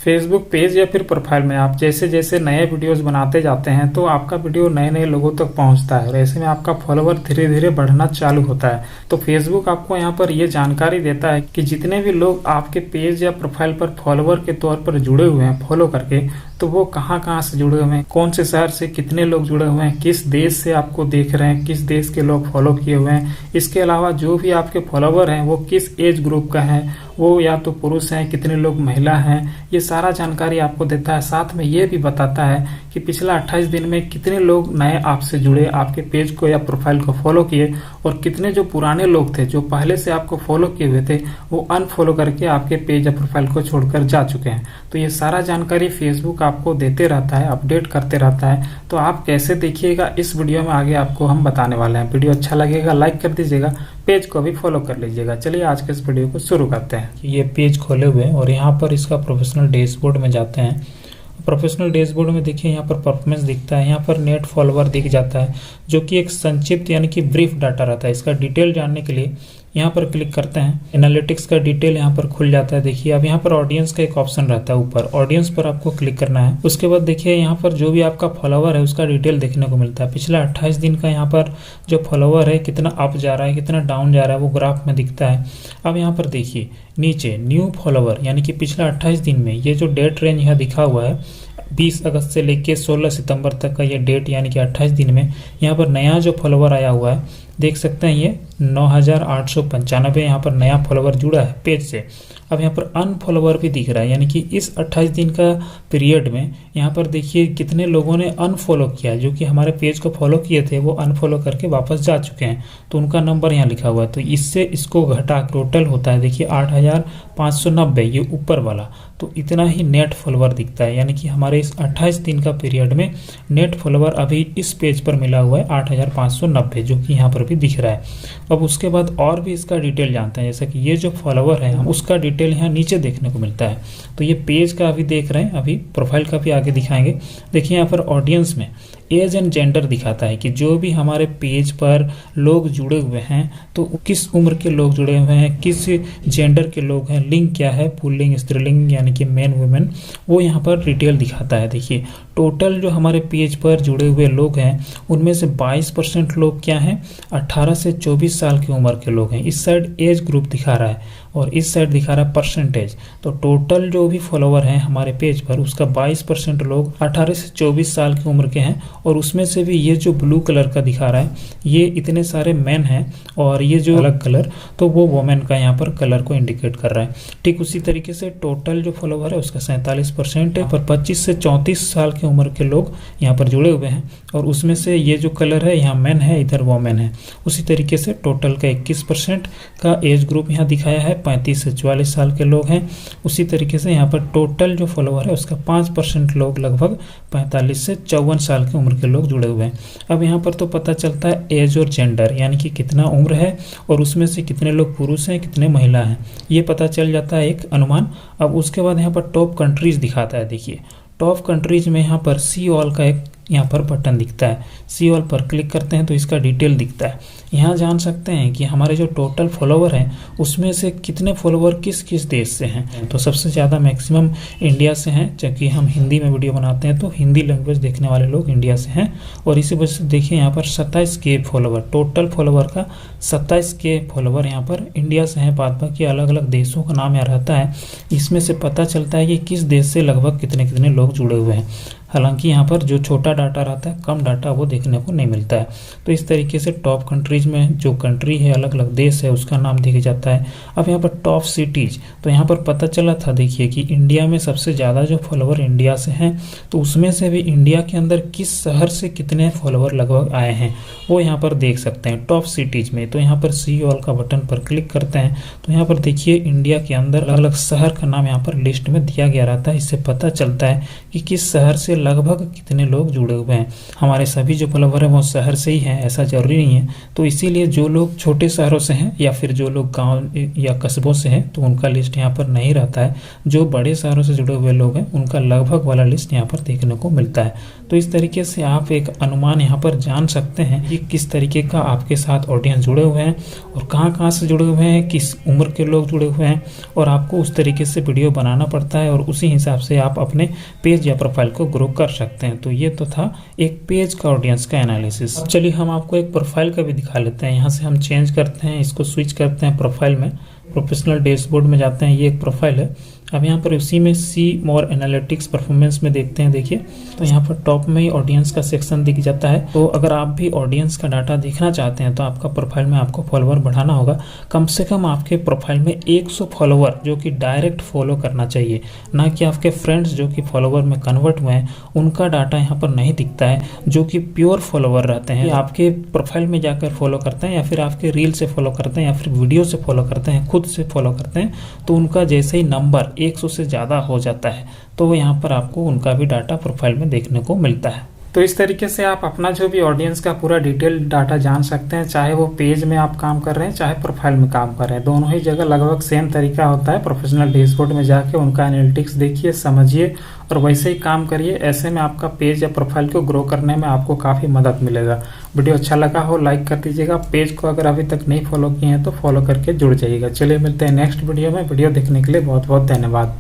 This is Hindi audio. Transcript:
फेसबुक पेज या फिर प्रोफाइल में आप जैसे जैसे नए वीडियोस बनाते जाते हैं तो आपका वीडियो नए नए लोगों तक पहुंचता है और ऐसे में आपका फॉलोवर धीरे धीरे बढ़ना चालू होता है। तो फेसबुक आपको यहाँ पर ये जानकारी देता है कि जितने भी लोग आपके पेज या प्रोफाइल पर फॉलोवर के तौर पर जुड़े हुए हैं फॉलो करके, तो वो कहाँ से जुड़े हुए हैं, कौन से शहर से कितने लोग जुड़े हुए हैं, किस देश से आपको देख रहे हैं, किस देश के लोग फॉलो किए हुए हैं। इसके अलावा जो भी आपके फॉलोवर हैं वो किस एज ग्रुप का है, वो या तो पुरुष हैं, कितने लोग महिला हैं, ये सारा जानकारी आपको देता है। साथ में ये भी बताता है कि पिछला 28 दिन में कितने लोग नए आपसे जुड़े, आपके पेज को या प्रोफाइल को फॉलो किए, और कितने जो पुराने लोग थे जो पहले से आपको फॉलो किए हुए थे वो अनफॉलो करके आपके पेज या प्रोफाइल को छोड़कर जा चुके हैं। तो ये सारा जानकारी फेसबुक आपको देते रहता है, अपडेट करते रहता है। तो आप कैसे देखिएगा इस वीडियो में आगे आपको हम बताने वाले हैं। वीडियो अच्छा लगेगा लाइक कर दीजिएगा, पेज को भी फॉलो कर लीजिएगा। चलिए आज के इस वीडियो को शुरू करते हैं। ये पेज खोले हुए हैं और यहाँ पर इसका प्रोफेशनल डैशबोर्ड में जाते हैं। प्रोफेशनल डैशबोर्ड में देखिए यहाँ पर परफॉर्मेंस दिखता है, यहाँ पर नेट फॉलोवर दिख जाता है जो कि एक संक्षिप्त यानी कि ब्रीफ डाटा रहता है। इसका डिटेल जानने के लिए यहाँ पर क्लिक करते हैं, एनालिटिक्स का डिटेल यहाँ पर खुल जाता है। देखिए अब यहाँ पर ऑडियंस का एक ऑप्शन रहता है, ऊपर ऑडियंस पर आपको क्लिक करना है। उसके बाद देखिए यहाँ पर जो भी आपका फॉलोवर है उसका डिटेल देखने को मिलता है। पिछला 28 दिन का यहाँ पर जो फॉलोवर है कितना अप जा रहा है कितना डाउन जा रहा है वो ग्राफ में दिखता है। अब यहाँ पर देखिए नीचे न्यू फॉलोवर यानी कि पिछला 28 दिन में ये जो डेट रेंज यहाँ दिखा हुआ है 20 अगस्त से लेके 16 सितंबर तक का ये डेट यानी कि 28 दिन में यहाँ पर नया जो फॉलोवर आया हुआ है देख सकते हैं ये 9895 यहाँ पर नया फॉलोवर जुड़ा है पेज से। अब यहाँ पर अनफॉलोवर भी दिख रहा है यानी कि इस 28 दिन का पीरियड में यहाँ पर देखिए कितने लोगों ने अनफॉलो किया, जो कि हमारे पेज को फॉलो किए थे वो अनफॉलो करके वापस जा चुके हैं, तो उनका नंबर यहाँ लिखा हुआ है। तो इससे इसको घटा टोटल होता है देखिए 8590, ये ऊपर वाला। तो इतना ही नेट फॉलोवर दिखता है यानी कि हमारे इस 28 दिन का पीरियड में नेट फॉलोवर अभी इस पेज पर मिला हुआ है 8590, जो कि यहाँ पर भी दिख रहा है। अब उसके बाद और भी इसका डिटेल जानते हैं, जैसे कि ये जो फॉलोवर है हम उसका डिटेल यहाँ नीचे देखने को मिलता है। तो ये पेज का अभी देख रहे हैं, अभी प्रोफाइल का भी आगे दिखाएंगे। देखिए यहाँ पर ऑडियंस में एज एंड जेंडर दिखाता है कि जो भी हमारे पेज पर लोग जुड़े हुए हैं तो किस उम्र के लोग जुड़े हुए हैं, किस जेंडर के लोग हैं, लिंग क्या है, पुल्लिंग स्त्रीलिंग यानी कि मेन वुमेन, वो यहाँ पर डिटेल दिखाता है। देखिए टोटल जो हमारे पेज पर जुड़े हुए लोग हैं उनमें से 22% लोग क्या हैं 18 से 24 साल की उम्र के लोग हैं। इस साइड एज ग्रुप दिखा रहा है और इस साइड दिखा रहा है परसेंटेज। तो टोटल जो भी फॉलोवर हैं हमारे पेज पर उसका 22% लोग 18 से 24 साल की उम्र के हैं, और उसमें से भी ये जो ब्लू कलर का दिखा रहा है ये इतने सारे मेन हैं और ये जो अलग कलर तो वो वोमेन का यहाँ पर कलर को इंडिकेट कर रहा है। ठीक उसी तरीके से टोटल जो फॉलोवर है उसका 47% है, पर 25 से 34 साल की उम्र के लोग यहाँ पर जुड़े हुए हैं, और उसमें से ये जो कलर है यहाँ मेन है, इधर वोमेन है। उसी तरीके से टोटल का 21% का एज ग्रुप यहाँ दिखाया है, 35 से 44 साल के लोग हैं। उसी तरीके से यहाँ पर टोटल जो फॉलोवर है उसका 5% लोग लगभग 45 से 54 साल की उम्र के लोग जुड़े हुए हैं। अब यहाँ पर तो पता चलता है एज और जेंडर यानी कि कितना उम्र है और उसमें से कितने लोग पुरुष हैं कितने महिला हैं, ये पता चल जाता है एक अनुमान। अब उसके बाद यहाँ पर टॉप कंट्रीज दिखाता है। देखिए टॉप कंट्रीज में यहाँ पर सी ऑल का एक यहाँ पर बटन दिखता है, सी ऑल पर क्लिक करते हैं तो इसका डिटेल दिखता है। यहाँ जान सकते हैं कि हमारे जो टोटल फॉलोवर हैं उसमें से कितने फॉलोवर किस किस देश से हैं। तो सबसे ज़्यादा मैक्सिमम इंडिया से हैं, जबकि हम हिंदी में वीडियो बनाते हैं तो हिंदी लैंग्वेज देखने वाले लोग इंडिया से हैं। और इसी वजह से देखिए यहाँ पर 27K फॉलोवर, टोटल फॉलोवर का 27K फॉलोवर यहाँ पर इंडिया से हैं। बाद बाकी अलग अलग देशों का नाम यहाँ रहता है, इसमें से पता चलता है कि किस देश से लगभग कितने कितने लोग जुड़े हुए हैं। हालांकि यहाँ पर जो छोटा डाटा रहता है, कम डाटा वो देखने को नहीं मिलता है। तो इस तरीके से टॉप कंट्रीज में जो कंट्री है, अलग अलग देश है, उसका नाम दिख जाता है। अब यहाँ पर टॉप सिटीज, तो यहाँ पर पता चला था देखिए कि इंडिया में सबसे ज़्यादा जो फॉलोवर इंडिया से हैं, तो उसमें से भी इंडिया के अंदर किस शहर से कितने फॉलोवर लगभग आए हैं वो यहाँ पर देख सकते हैं टॉप सिटीज में। तो यहाँ पर सी ऑल का बटन पर क्लिक करते हैं तो यहाँ पर देखिए इंडिया के अंदर अलग अलग शहर का नाम यहाँ पर लिस्ट में दिया गया रहता है। इससे पता चलता है कि किस शहर से लगभग कितने लोग जुड़े हुए हैं। हमारे सभी जो फॉलोवर हैं वो शहर से ही हैं, ऐसा जरूरी नहीं है। तो इसीलिए जो लोग छोटे शहरों से हैं या फिर जो लोग गांव या कस्बों से हैं तो उनका लिस्ट यहाँ पर नहीं रहता है। जो बड़े शहरों से जुड़े हुए लोग हैं उनका लगभग वाला लिस्ट यहाँ पर देखने को मिलता है। तो इस तरीके से आप एक अनुमान यहाँ पर जान सकते हैं कि किस तरीके का आपके साथ ऑडियंस जुड़े हुए हैं और कहाँ से जुड़े हुए हैं, किस उम्र के लोग जुड़े हुए हैं, और आपको उस तरीके से वीडियो बनाना पड़ता है और उसी हिसाब से आप अपने पेज या प्रोफाइल को ग्रो कर सकते हैं। तो ये तो था एक पेज का ऑडियंस का एनालिसिस। अब चलिए हम आपको एक प्रोफाइल का भी दिखा लेते हैं। यहाँ से हम चेंज करते हैं, इसको स्विच करते हैं प्रोफाइल में, प्रोफेशनल डैशबोर्ड में जाते हैं। ये एक प्रोफाइल है। अब यहाँ पर उसी में सी मोर एनालिटिक्स परफॉर्मेंस में देखते हैं। देखिए तो यहाँ पर टॉप में ही ऑडियंस का सेक्शन दिख जाता है। तो अगर आप भी ऑडियंस का डाटा देखना चाहते हैं तो आपका प्रोफाइल में आपको फॉलोवर बढ़ाना होगा। कम से कम आपके प्रोफाइल में 100 फॉलोवर जो कि डायरेक्ट फॉलो करना चाहिए, ना कि आपके फ्रेंड्स जो कि फॉलोवर में कन्वर्ट हुए हैं उनका डाटा यहाँ पर नहीं दिखता है, जो कि प्योर फॉलोवर रहते हैं। आपके प्रोफाइल में जाकर फॉलो करते हैं या फिर आपके रील से फॉलो करते हैं या फिर वीडियो से फॉलो करते हैं, खुद से फॉलो करते हैं, तो उनका जैसे ही नंबर 100 से ज़्यादा हो जाता है तो यहाँ पर आपको उनका भी डाटा प्रोफाइल में देखने को मिलता है। तो इस तरीके से आप अपना जो भी ऑडियंस का पूरा डिटेल डाटा जान सकते हैं, चाहे वो पेज में आप काम कर रहे हैं चाहे प्रोफाइल में काम कर रहे हैं। दोनों ही जगह लगभग सेम तरीका होता है। प्रोफेशनल डैशबोर्ड में जाके उनका एनालिटिक्स देखिए, समझिए और वैसे ही काम करिए। ऐसे में आपका पेज या प्रोफाइल को ग्रो करने में आपको काफ़ी मदद मिलेगा। वीडियो अच्छा लगा हो लाइक कर दीजिएगा। पेज को अगर अभी तक नहीं फॉलो किए हैं तो फॉलो करके जुड़ जाइएगा। चलिए मिलते हैं नेक्स्ट वीडियो में। वीडियो देखने के लिए बहुत बहुत धन्यवाद।